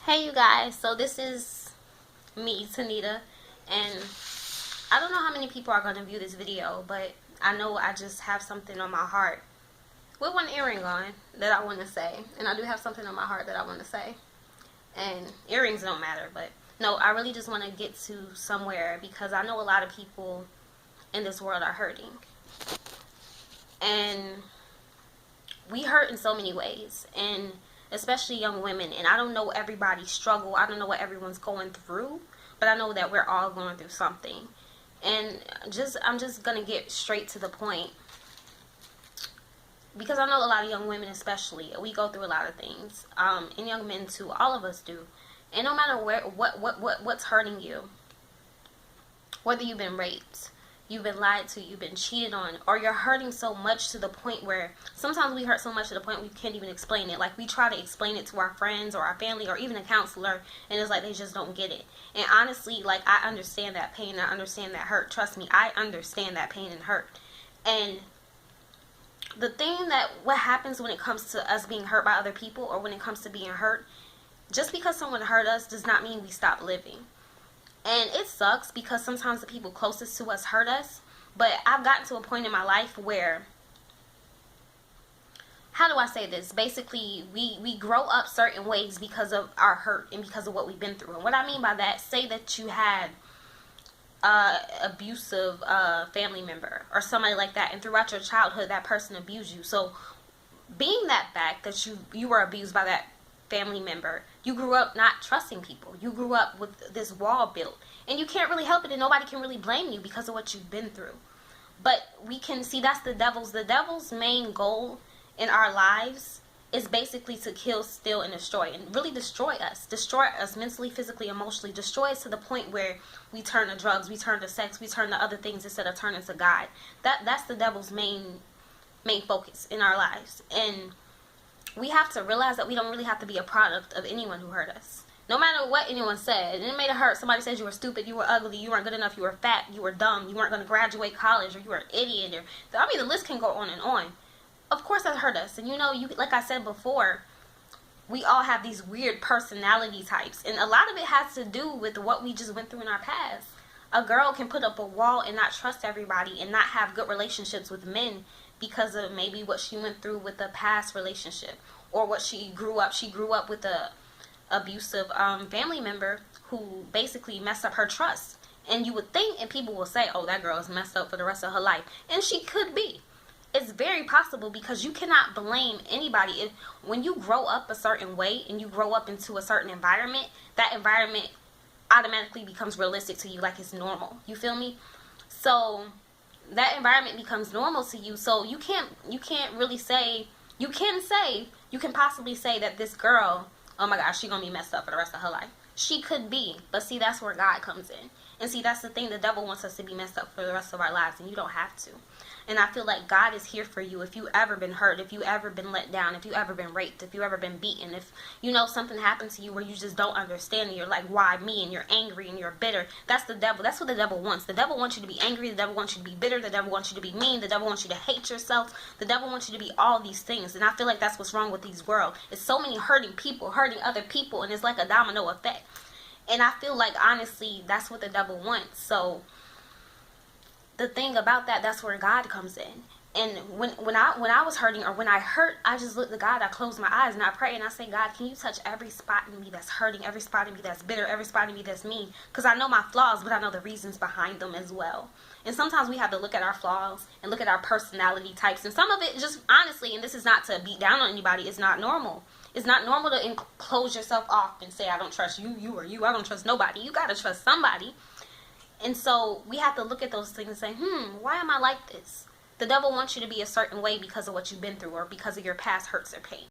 Hey you guys, so this is me, Tanita, and I don't know how many people are going to view this video, but I know I just have something on my heart with one earring on that I want to say, and I do have something on my heart that I want to say, and earrings don't matter, but no, I really just want to get to somewhere because I know a lot of people in this world are hurting, and we hurt in so many ways, and especially young women. And I don't know everybody's struggle. I don't know what everyone's going through, but I know that we're all going through something. And I'm just gonna get straight to the point because I know a lot of young women, especially, we go through a lot of things, and young men too. All of us do. And no matter what's hurting you, whether you've been raped, you've been lied to, you've been cheated on, or you're hurting so much to the point where sometimes we hurt so much to the point we can't even explain it. Like, we try to explain it to our friends or our family or even a counselor, and it's like they just don't get it. And honestly, like, I understand that pain, I understand that hurt. Trust me, I understand that pain and hurt. And the thing that what happens when it comes to us being hurt by other people, or when it comes to being hurt, just because someone hurt us does not mean we stop living. And it sucks because sometimes the people closest to us hurt us. But I've gotten to a point in my life where, how do I say this? Basically, we grow up certain ways because of our hurt and because of what we've been through. And what I mean by that, say that you had abusive family member or somebody like that, and throughout your childhood that person abused you. So being that fact that you were abused by that family member, you grew up not trusting people. You grew up with this wall built, and you can't really help it, and nobody can really blame you because of what you've been through. But we can see that's the devil's main goal in our lives is basically to kill, steal, and destroy, and really destroy us mentally, physically, emotionally, destroy us to the point where we turn to drugs, we turn to sex, we turn to other things instead of turning to God. That's the devil's main focus in our lives. And we have to realize that we don't really have to be a product of anyone who hurt us. No matter what anyone said, and it made it hurt. Somebody said you were stupid, you were ugly, you weren't good enough, you were fat, you were dumb, you weren't going to graduate college, or you were an idiot. Or, I mean, the list can go on and on. Of course that hurt us. And you know, like I said before, we all have these weird personality types. And a lot of it has to do with what we just went through in our past. A girl can put up a wall and not trust everybody and not have good relationships with men because of maybe what she went through with a past relationship, or what she grew up with a abusive family member who basically messed up her trust. And you would think, and people will say, oh, that girl is messed up for the rest of her life. And she could be. It's very possible, because you cannot blame anybody. When you grow up a certain way and you grow up into a certain environment, that environment automatically becomes realistic to you, like it's normal. You feel me? So that environment becomes normal to you. So you can't really say, you can possibly say that this girl, oh my gosh, she's gonna be messed up for the rest of her life. She could be, but see, that's where God comes in. And see, that's the thing, the devil wants us to be messed up for the rest of our lives, and you don't have to. And I feel like God is here for you if you ever been hurt, if you ever been let down, if you ever been raped, if you ever been beaten, if you know something happened to you where you just don't understand and you're like, why me? And you're angry and you're bitter. That's the devil. That's what the devil wants. The devil wants you to be angry. The devil wants you to be bitter. The devil wants you to be mean. The devil wants you to hate yourself. The devil wants you to be all these things. And I feel like that's what's wrong with these world. It's so many hurting people, hurting other people, and it's like a domino effect. And I feel like, honestly, that's what the devil wants. So the thing about that, that's where God comes in. And when I was hurting, or when I hurt, I just looked to God. I closed my eyes and I pray and I say, God, can you touch every spot in me that's hurting, every spot in me that's bitter, every spot in me that's mean? Because I know my flaws, but I know the reasons behind them as well. And sometimes we have to look at our flaws and look at our personality types. And some of it, just honestly, and this is not to beat down on anybody, it's not normal. It's not normal to close yourself off and say, I don't trust you, I don't trust nobody. You got to trust somebody. And so we have to look at those things and say, why am I like this? The devil wants you to be a certain way because of what you've been through, or because of your past hurts or pain.